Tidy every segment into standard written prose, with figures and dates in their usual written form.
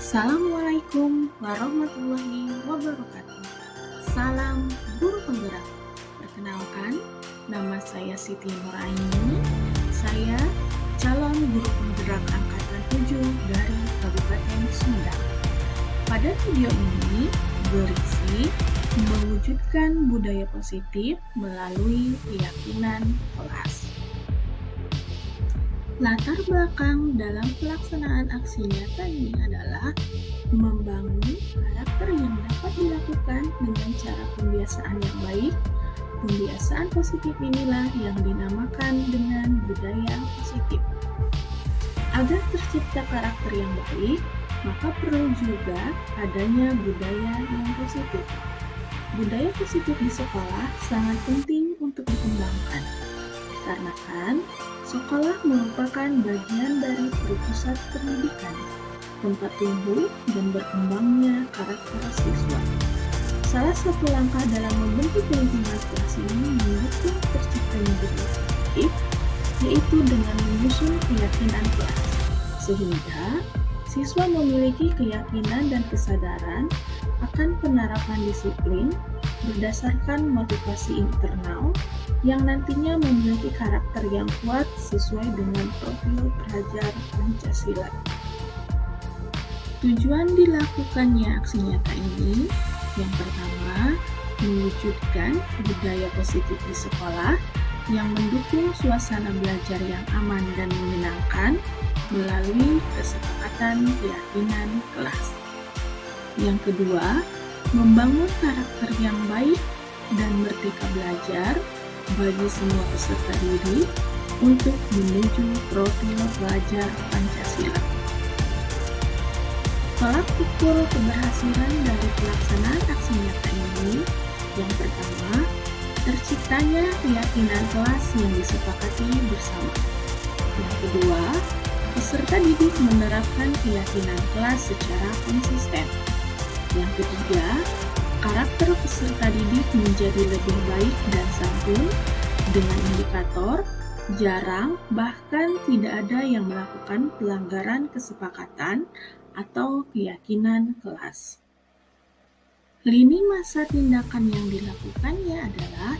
Assalamualaikum warahmatullahi wabarakatuh. Salam guru penggerak. Perkenalkan, nama saya Siti Nuraini. Saya calon guru penggerak angkatan 7 dari Kabupaten Sumedang. Pada video ini berisi mewujudkan budaya positif melalui keyakinan kelas. Latar belakang dalam pelaksanaan aksi nyata ini adalah membangun karakter yang dapat dilakukan dengan cara pembiasaan yang baik. Pembiasaan positif inilah yang dinamakan dengan budaya positif. Agar tercipta karakter yang baik, maka perlu juga adanya budaya yang positif. Budaya positif di sekolah sangat penting untuk dikembangkan. Dikarenakan sekolah merupakan bagian dari pusat pendidikan, tempat tumbuh dan berkembangnya karakter siswa. Salah satu langkah dalam membentuk lingkungan kelas ini mendukung terciptanya budaya positif, yaitu dengan menyusun keyakinan kelas, sehingga siswa memiliki keyakinan dan kesadaran akan penerapan disiplin berdasarkan motivasi internal yang nantinya memiliki karakter yang kuat sesuai dengan profil pelajar Pancasila. Tujuan dilakukannya aksi nyata ini, yang pertama, mewujudkan budaya positif di sekolah yang mendukung suasana belajar yang aman dan menyenangkan melalui kesepakatan keyakinan kelas. Yang kedua, membangun karakter yang baik dan merdeka belajar bagi semua peserta didik untuk menuju profil pelajar Pancasila. Tolak ukur keberhasilan dari pelaksanaan aksi nyata ini, yang pertama, terciptanya keyakinan kelas yang disepakati bersama. Yang kedua, peserta didik menerapkan keyakinan kelas secara konsisten. Yang ketiga, karakter peserta didik menjadi lebih baik dan santun dengan indikator jarang bahkan tidak ada yang melakukan pelanggaran kesepakatan atau keyakinan kelas. Lini masa tindakan yang dilakukannya adalah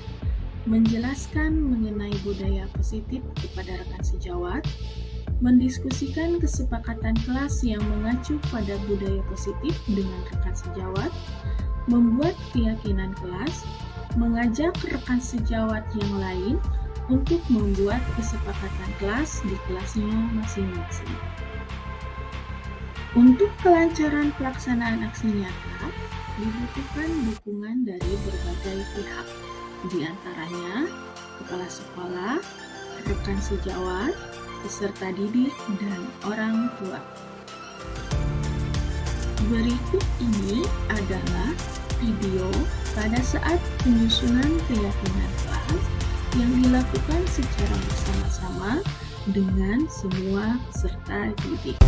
menjelaskan mengenai budaya positif kepada rekan sejawat, mendiskusikan kesepakatan kelas yang mengacu pada budaya positif dengan rekan sejawat, membuat keyakinan kelas, mengajak rekan sejawat yang lain untuk membuat kesepakatan kelas di kelasnya masing-masing. Untuk kelancaran pelaksanaan aksi nyata, dibutuhkan dukungan dari berbagai pihak, di antaranya kepala sekolah, rekan sejawat, peserta didik, dan orang tua. Berikut ini adalah video pada saat penyusunan keyakinan kelas yang dilakukan secara bersama-sama dengan semua peserta didik.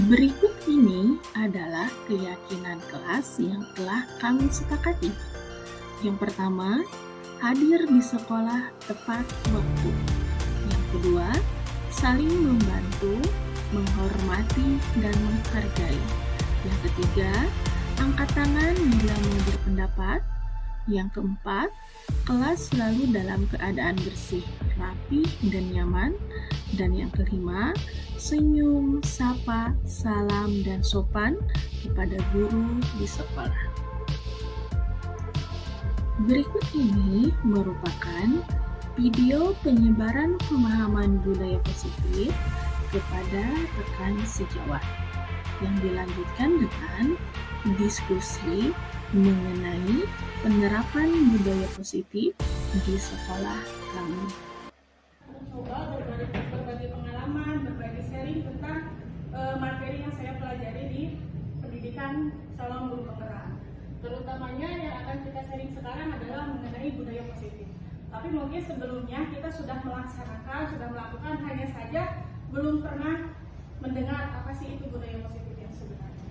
Berikut ini adalah keyakinan kelas yang telah kami sepakati. Yang pertama, hadir di sekolah tepat waktu. Yang kedua, saling membantu, menghormati, dan menghargai. Yang ketiga, angkat tangan bila mau berpendapat. Yang keempat, kelas selalu dalam keadaan bersih, rapi, dan nyaman. Dan yang kelima, senyum, sapa, salam, dan sopan kepada guru di sekolah. Berikut ini merupakan video penyebaran pemahaman budaya positif kepada rekan sejawat. yang dilanjutkan dengan diskusi mengenai penerapan budaya positif di sekolah kami. Mencoba berbagi pengalaman, berbagi sharing tentang materi yang saya pelajari di pendidikan calon guru penggerak. Terutamanya yang akan kita sharing sekarang adalah mengenai budaya positif. Tapi mungkin sebelumnya kita sudah melaksanakan, sudah melakukan, hanya saja belum pernah mendengar apa sih itu budaya positif yang sebenarnya.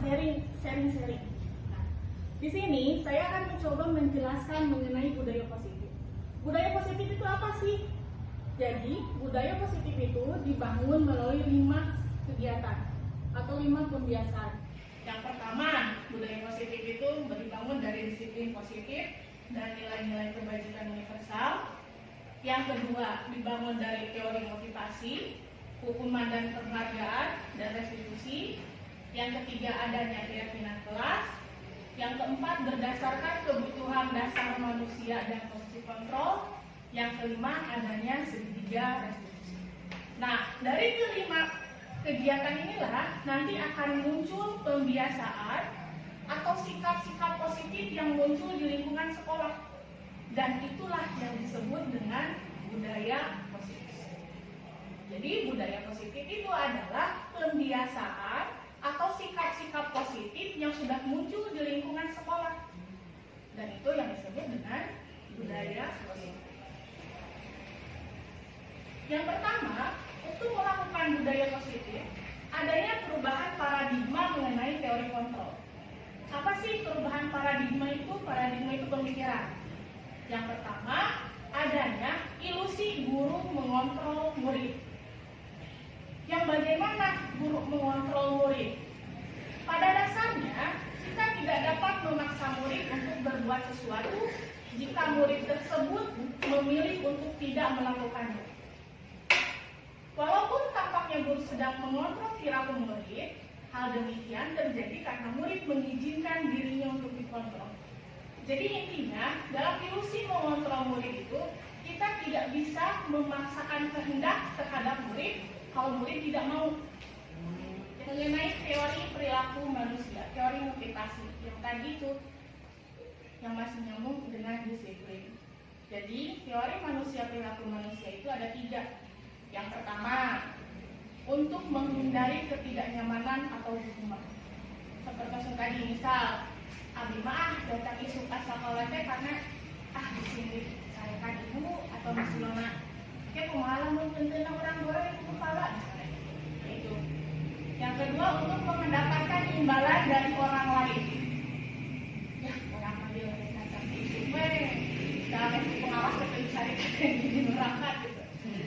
Sharing. Nah, di sini saya akan mencoba menjelaskan mengenai budaya positif. Budaya positif itu apa sih? Jadi, budaya positif itu dibangun melalui 5 kegiatan atau 5 pembiasaan. Yang pertama, budaya positif itu dibangun dari disiplin positif dan nilai-nilai kebajikan universal. Yang kedua, dibangun dari teori motivasi, hukuman dan penghargaan, dan restitusi. Yang ketiga, adanya keyakinan kelas. Yang keempat, berdasarkan kebutuhan dasar manusia dan posisi kontrol. Yang kelima, adanya segitiga restitusi. Nah, dari kelima kegiatan inilah nanti akan muncul pembiasaan atau sikap-sikap positif yang muncul di lingkungan sekolah. Dan itulah yang disebut dengan budaya positif. Jadi budaya positif itu adalah pembiasaan atau sikap-sikap positif yang sudah muncul di lingkungan sekolah. Dan itu yang disebut dengan budaya positif. Yang pertama, untuk melakukan budaya positif, adanya perubahan paradigma mengenai teori kontrol. Apa sih perubahan paradigma itu? Paradigma itu pemikiran. Yang pertama, adanya ilusi guru mengontrol murid. Yang bagaimana guru mengontrol murid? Pada dasarnya, kita tidak dapat memaksa murid untuk berbuat sesuatu jika murid tersebut memilih untuk tidak melakukannya. Walaupun tampaknya guru sedang mengontrol perilaku murid, hal demikian terjadi karena murid mengizinkan dirinya untuk dikontrol. Jadi intinya, dalam ilusi mengontrol murid itu, kita tidak bisa memaksakan kehendak terhadap murid kalau murid tidak mau. Mengenai teori perilaku manusia, teori motivasi, yang tadi itu yang masih nyambung dengan disiplin. Jadi teori manusia perilaku manusia itu ada 3. Yang pertama, untuk menghindari ketidaknyamanan atau hukuman. Seperti tadi, misal abi mah datang isu sekolah teh karena di sini saya kan ibu atau masih lama kayak pengalaman tentang orang goreng itu kepala misalnya. Itu. Yang kedua, untuk mendapatkan imbalan dari orang lain. Ya, orang ambil datang isu dalam pengawas terpencari di neraka gitu.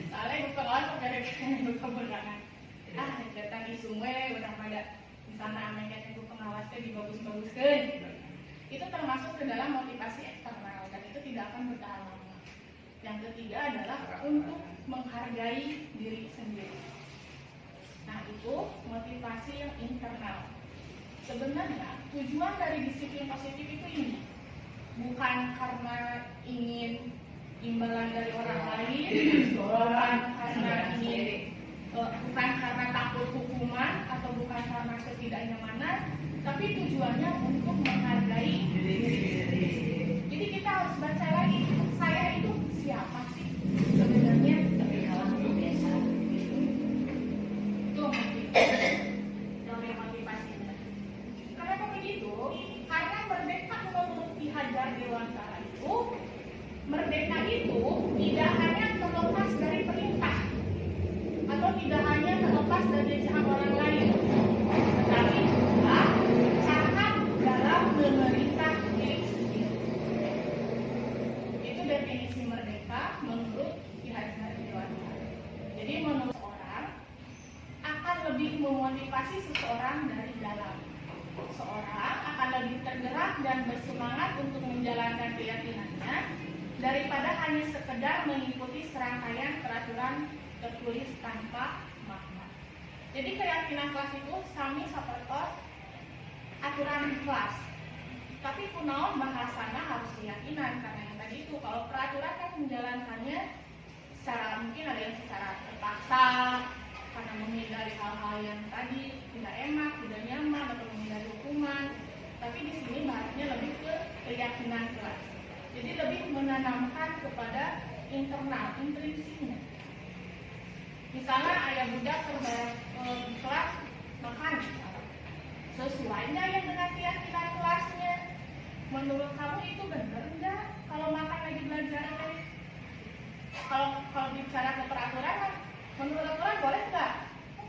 Soalnya pengawas dari kebenaran. Datang isu udah pada di sana amekan itu pengawasnya dibagus-baguskan. Itu termasuk ke dalam motivasi eksternal dan itu tidak akan bertahan lama. Yang ketiga adalah untuk menghargai diri sendiri. Nah, itu motivasi yang internal. Sebenarnya tujuan dari disiplin positif itu ini, bukan karena ingin imbalan dari orang lain, bukan karena takut hukuman atau bukan karena ketidaknyamanan, tapi tujuannya untuk menghargai diri sendiri. Jadi kita harus baca lagi, saya itu siapa sih sebenarnya? Itu teori motivasinya. Kenapa begitu? Karena merdeka menurut Ki Hajar Dewantara itu, merdeka itu tidak hanya terlepas dari perintah atau tidak hanya terlepas dari ajakan orang lain, tetapi juga sangat dalam memerintah diri sendiri. Itu definisi merdeka menurut Ki Hajar Dewantara. Jadi menurut orang akan lebih memotivasi seseorang dari dalam. Seorang akan lebih tergerak dan bersemangat untuk menjalankan keyakinannya daripada hanya sekedar mengikuti serangkaian peraturan tertulis tanpa makna. Jadi keyakinan kelas itu sami sapertos aturan kelas. Tapi kunaon bahasana harus keyakinan, karena yang tadi itu kalau peraturan kan menjalankannya secara mungkin ada yang secara terpaksa, karena menghindari hal-hal yang tadi tidak enak, tidak nyaman, atau menghindari hukuman. Tapi di sini bahasnya lebih ke keyakinan kelas. Jadi lebih menanamkan kepada internal, intrinsiknya. Misalnya ayah bunda di kelas makan, sesuai nggak yang dengan keyakinan kelasnya? Menurut kamu itu benar nggak kalau makan lagi belajar? Kalau bicara ke peraturan, menurut aturan boleh nggak?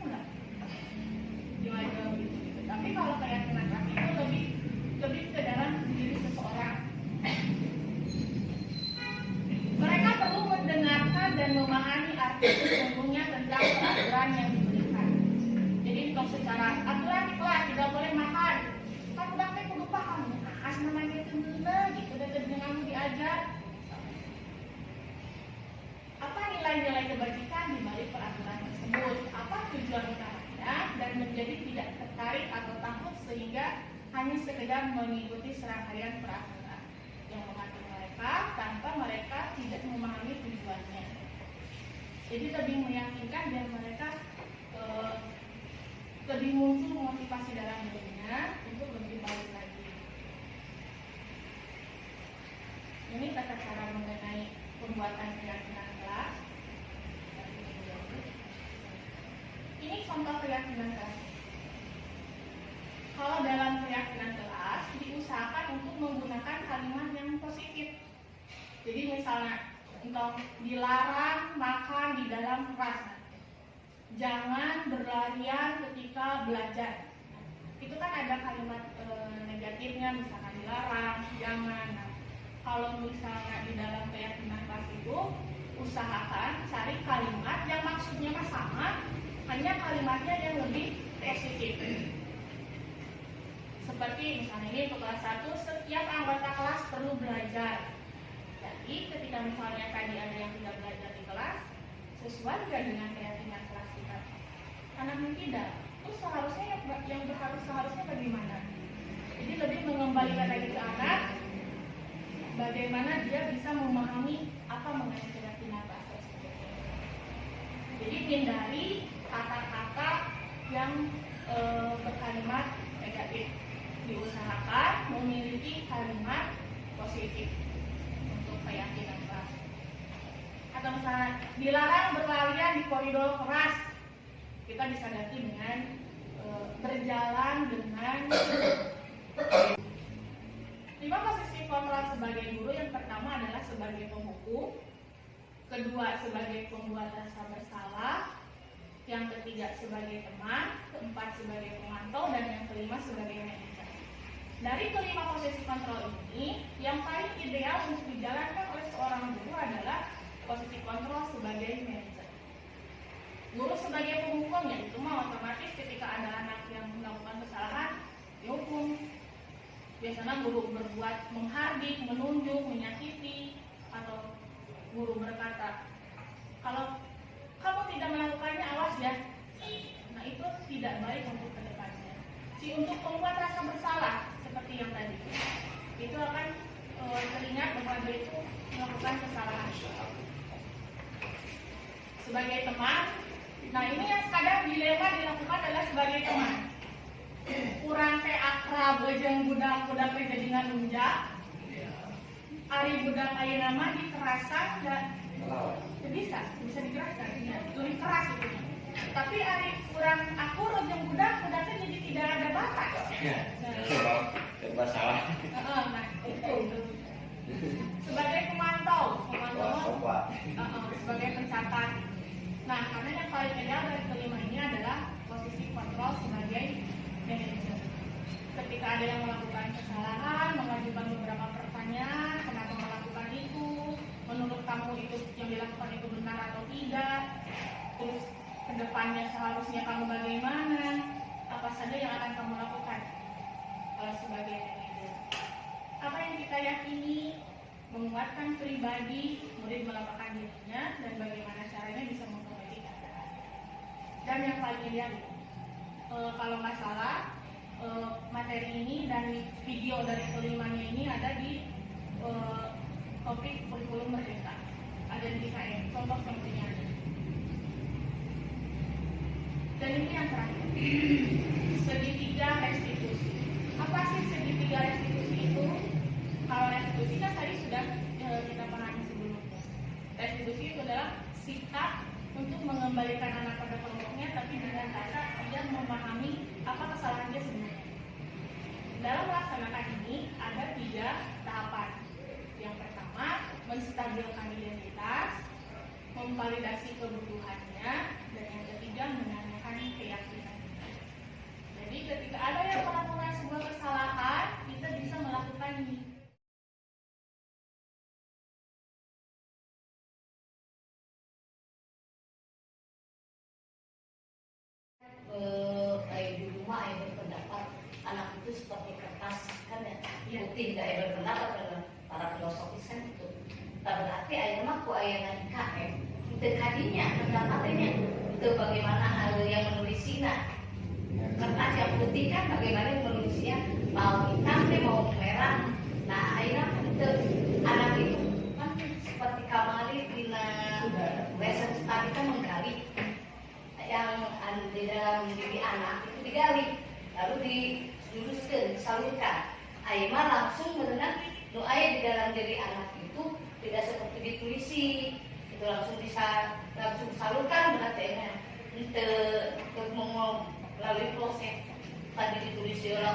Enggak. Gimana gitu. Tapi kalau keyakinan kelas itu lebih ke dalam diri seseorang. Mereka perlu mendengarkan dan memahami arti sesungguhnya tentang peraturan yang diberikan. Jadi untuk secara aturan di kelas tidak boleh makan. Kan udah kayak kudu paham. As namanya itu bener gitu dan dengan diajar. Apa nilai-nilai kebajikan di balik peraturan tersebut? Apa tujuan utamanya dan menjadi tidak tertarik atau takut sehingga hanya sekedar mengikuti serangkaian peraturan yang mengatur mereka tanpa mereka tidak memahami tujuannya. Jadi lebih meyakinkan dan mereka lebih muncul motivasi dalam dirinya untuk lebih baik lagi. Ini tata cara mengenai pembuatan keyakinan kelas. Ini contoh keyakinan kelas. Kalau dalam keyakinan kelas diusahakan untuk menggunakan kalimat yang positif. Jadi misalnya untuk dilarang makan di dalam kelas, jangan berlarian ketika belajar. Itu kan ada kalimat negatifnya, misalkan dilarang, jangan. Nah, kalau misalnya di dalam keyakinan kelas itu usahakan cari kalimat yang maksudnya sama, hanya kalimatnya yang lebih positif. Seperti misalnya ini untuk kelas 1, setiap anggota kelas perlu belajar. Jadi ketika misalnya tadi ada yang tidak belajar di kelas, sesuai nggak dengan keyakinan kelas kita? Anaknya tidak. Terus seharusnya yang seharusnya bagaimana? Jadi lebih mengembalikan lagi ke anak, bagaimana dia bisa memahami apa mengenai keyakinan kelas tersebut. Jadi hindari kata-kata yang berkalimat negatif. Diusahakan memiliki kalimat positif untuk keyakinan kelas. Atau misalnya dilarang berlarian di koridor kelas, kita bisa ganti dengan berjalan dengan 5 posisi kontrol sebagai guru. Yang pertama adalah sebagai pembuku, kedua sebagai pembuat rasa bersalah, yang ketiga sebagai teman, keempat sebagai pemantau, dan yang kelima sebagai manajer. Dari kelima posisi kontrol ini, yang paling ideal untuk dijalankan oleh seorang guru adalah posisi kontrol sebagai manajer. Guru sebagai pembukunya itu mah otomatis ketika ada anak yang melakukan kesalahan, dihukum. Biasanya guru berbuat menghardik, menunjuk, menyakiti, atau guru berkata, kalau kamu tidak melakukannya, awas ya. Nah itu tidak baik untuk kedepannya. Untuk membuat rasa bersalah seperti yang tadi, itu akan teringat bahwa dia itu melakukan kesalahan. Sebagai teman, nah ini yang kadang dilema dilakukan adalah sebagai teman. Kurang teh akrab jeung budak-budak teh jadingan lunjak. Ari budak aya nama dikerasan enggak? Bisa dikeraskan. Lebih keras itu. Tapi ari kurang akur jeung budak-budak teh jadi tidak ada batas. Serba salah. Nah, itu. Sebagai pemantau, sebagai pencatat. Nah, karena yang paling ideal dari kelima ini adalah posisi kontrol sebagai manajer. Ketika ada yang melakukan kesalahan, mengajukan beberapa pertanyaan, kenapa melakukan itu, menurut kamu itu yang dilakukan itu benar atau tidak, terus kedepannya seharusnya kamu bagaimana, apa saja yang akan kamu lakukan sebagai manajer. Apa yang kita yakini, menguatkan pribadi murid melakukan dirinya, dan bagaimana caranya bisa memperbaiki keadaan. Dan yang paling ideal, kalau nggak salah, materi ini dan video dari kelimanya ini ada di topik kurikulum merdeka, ada di KM, contoh contohnya ada. Dan ini yang terakhir, segitiga restitusi. Apa sih segitiga restitusi itu? Kalau restitusi kan tadi sudah kita pahami sebelumnya. Restitusi itu adalah sikap untuk mengembalikan anak pada kelompoknya, tapi dengan cara tidak memahami apa kesalahan dia sebenarnya. Dalam melaksanakan ini ada 3 tahapan. Yang pertama, menstabilkan identitas, memvalidasi kebutuhannya, dan yang ketiga, menanyakan keyakinan. Jadi ketika ada yang melakukan sebuah kesalahan, kita bisa melakukan ini. Kayak di rumah yang berpendapat anak itu seperti kertas kan ya, putih tidak yang berpendapat dalam para filosofis kan itu. Tak berarti ayah mah ku ayah nganika itu kadinya pendapatnya itu bagaimana hal yang menulisnya kertas yang putih kan bagaimana menulisnya mau hitam deh mau merah. Nah ayah kan itu anak itu kan seperti kamali dina lesson tadi kan menggali yang di dalam diri anak itu digali lalu diluruskan, disalurkan. Aimah langsung mendengar doa di dalam diri anak itu tidak seperti ditulisi, itu langsung bisa langsung disalurkan berarti untuk melalui proses tadi ditulisi oleh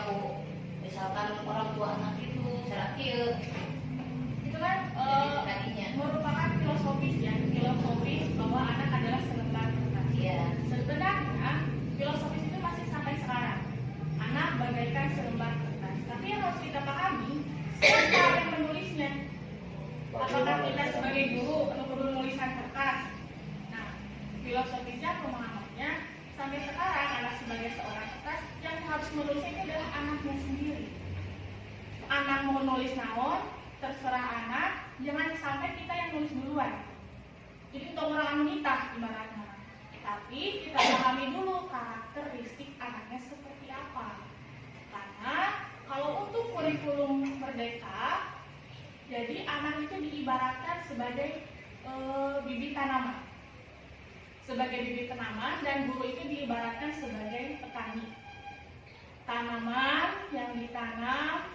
misalkan orang tua anak itu secara Itu kan merupakan filosofis ya, filosofis bahwa anak adalah selembar kertas. ya. Sebenarnya filosofis itu masih sampai sekarang. Anak bagaikan selembar kertas. Tapi yang harus kita pahami, siapa yang menulisnya? Apakah kita sebagai guru perlu menulisan kertas? Nah, filosofisnya pemahamannya sampai sekarang anak sebagai seorang kertas yang harus menulisnya itu adalah anaknya sendiri. Anak mau nulis naon, terserah anak, jangan sampai kita yang nulis duluan. Jadi untuk orang menitah ibaratnya. Tapi kita pahami dulu karakteristik anaknya seperti apa. Karena kalau untuk kurikulum merdeka, jadi anak itu diibaratkan sebagai bibit tanaman. Sebagai bibit tanaman dan guru itu diibaratkan sebagai petani. Tanaman yang ditanam,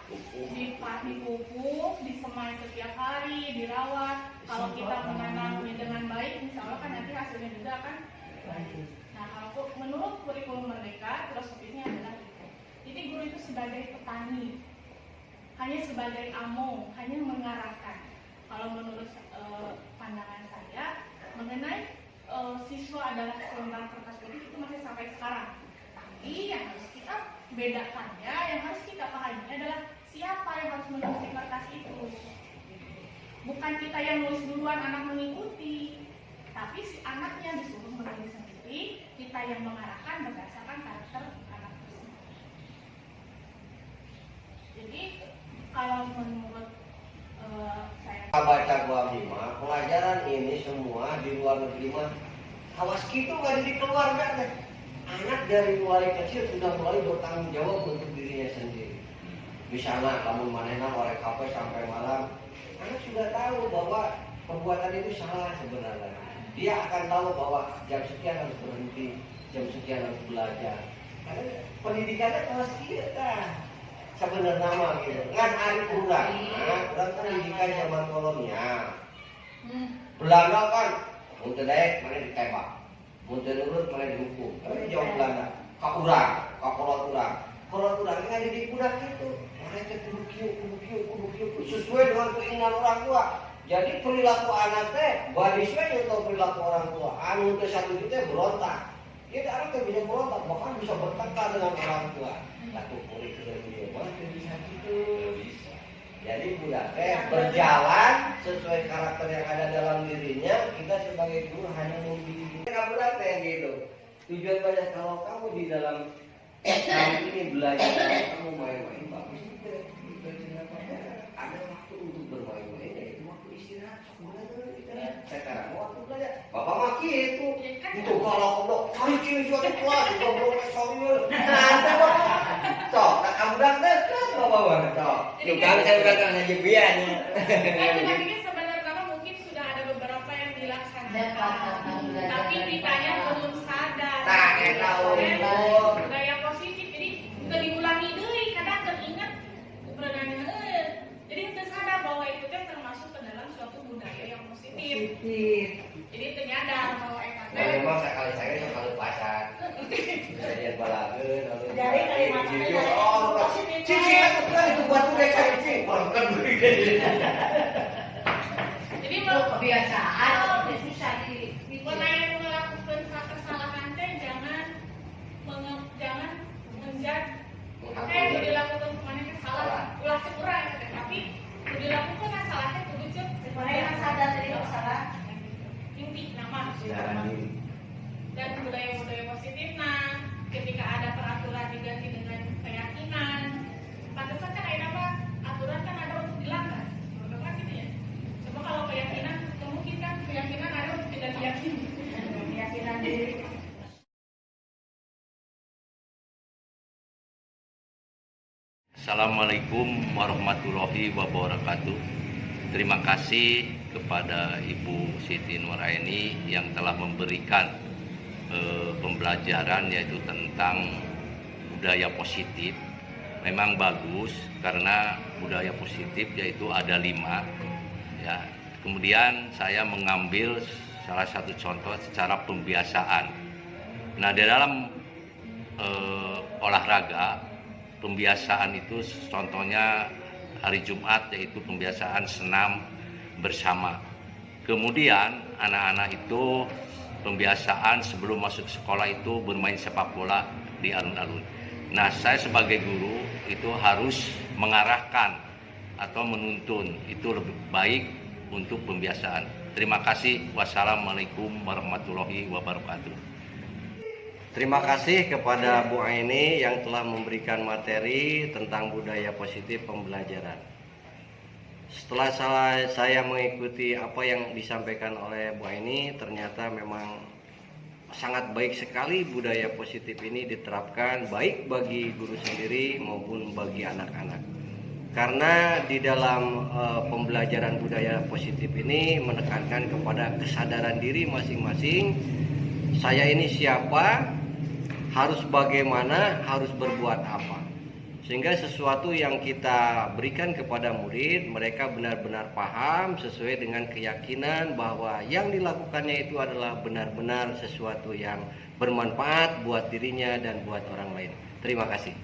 dipupuk, disemai setiap hari, dirawat. Kalau kita menanamnya dengan baik, insya Allah kan nanti hasilnya juga akan. Nah, kalau menurut kurikulum merdeka, filosofisnya adalah itu. Jadi guru itu sebagai petani, hanya sebagai amo, hanya mengarahkan. Kalau menurut pandangan saya mengenai siswa adalah selembar kertas putih itu masih sampai sekarang. Tapi yang harus kita bedakannya, yang harus kita pahami adalah siapa yang harus menulis di kertas itu. Bukan kita yang nulis duluan, anak mengikuti. Tapi si anaknya disuruh menulis sendiri, kita yang mengarahkan berdasarkan karakter anak tersebut. Jadi kalau menurut saya baca gua Bima, pelajaran ini semua di luar negeri mah awas gitu nggak jadi keluarga deh. Anak dari mulai kecil sudah mulai bertanggung jawab untuk dirinya sendiri. Misalnya kamu manena oleh kafe sampai malam, anak sudah tahu bahwa perbuatan itu salah sebenarnya. Dia akan tahu bahwa jam sekian harus berhenti, jam sekian harus belajar. Karena pendidikannya kelas iya kan. Sebenarnya nama gitu. Kan hari kurang, kurang pendidikan zaman kolonial. Belanda kan, untuk daek mana ditembak, untuk nurut mana dihukum. Tapi jauh Belanda, kakolot urang. Kolot urang ini ada di budak itu. Mereka kudu kieu, sesuai dengan keinginan orang tua. Jadi perilaku anak teh, barisnya contoh perilaku orang tua. Anu teh satu juta berontak. Jadi anak teh bisa berontak, bahkan bisa bertengkar dengan orang tua. Satu kurikulum dia mah bisa gitu. Bisa. Jadi budak teh berjalan sesuai karakter yang ada dalam dirinya. Kita sebagai guru hanya membimbing. Budak teh gitu. Tujuan banyak kalau kamu di dalam kamu ini belajar, kamu main-main bagus juga. Ada waktu untuk bermain-main, yaitu waktu istirahat. Sekarang waktu belajar, bapak maki itu kalau kali ciri suatu kelas, juga belum kesal. Nanti bapak, sok, kamu dah dekat bapak, sok. Yuk kami saya berangkat ngaji biarnya. Tapi sebenarnya mungkin sudah ada beberapa yang dilaksanakan, tapi kitanya belum sadar. Nah, budaya positif. Jadi bukan diulangi deui, kadang teringat berenangnya jadi kita sadar bahwa itu kan termasuk ke dalam suatu budaya yang positif. Jadi ternyadar bahwa Nah, memang sekali pacar. Kejadian balageun. Dari Kalimantan itu positif. Cing, itu batu kayak cing. Bukan jadi Kebiasaan udah susah di yang melakukan kesalahan teh jangan menjudge yang dilakukan kemana salah ulah kurang tapi dilakukan salahnya kudu cek sebenarnya sadar dari salah. inti nama dan budaya-budaya positif. Nah, ketika ada peraturan diganti dengan keyakinan, pantesan kan ada apa? Aturan kan ada untuk dilanggar, benar gitu ya. Coba kalau keyakinan, mungkin kan keyakinan ada untuk tidak diyakini. Keyakinan diri. Assalamualaikum warahmatullahi wabarakatuh. Terima kasih kepada Ibu Siti Nuraini yang telah memberikan pembelajaran yaitu tentang budaya positif. Memang bagus karena budaya positif yaitu ada 5 ya. Kemudian saya mengambil salah satu contoh secara pembiasaan. Nah, di dalam olahraga pembiasaan itu contohnya hari Jumat yaitu pembiasaan senam bersama. Kemudian anak-anak itu pembiasaan sebelum masuk sekolah itu bermain sepak bola di alun-alun. Nah, saya sebagai guru itu harus mengarahkan atau menuntun, itu lebih baik untuk pembiasaan. Terima kasih. Wassalamualaikum warahmatullahi wabarakatuh. Terima kasih kepada Bu Aini yang telah memberikan materi tentang budaya positif pembelajaran. Setelah saya mengikuti apa yang disampaikan oleh Bu Aini, ternyata memang sangat baik sekali budaya positif ini diterapkan baik bagi guru sendiri maupun bagi anak-anak. Karena di dalam pembelajaran budaya positif ini menekankan kepada kesadaran diri masing-masing. Saya ini siapa, harus bagaimana, harus berbuat apa. Sehingga sesuatu yang kita berikan kepada murid, mereka benar-benar paham sesuai dengan keyakinan bahwa yang dilakukannya itu adalah benar-benar sesuatu yang bermanfaat buat dirinya dan buat orang lain. Terima kasih.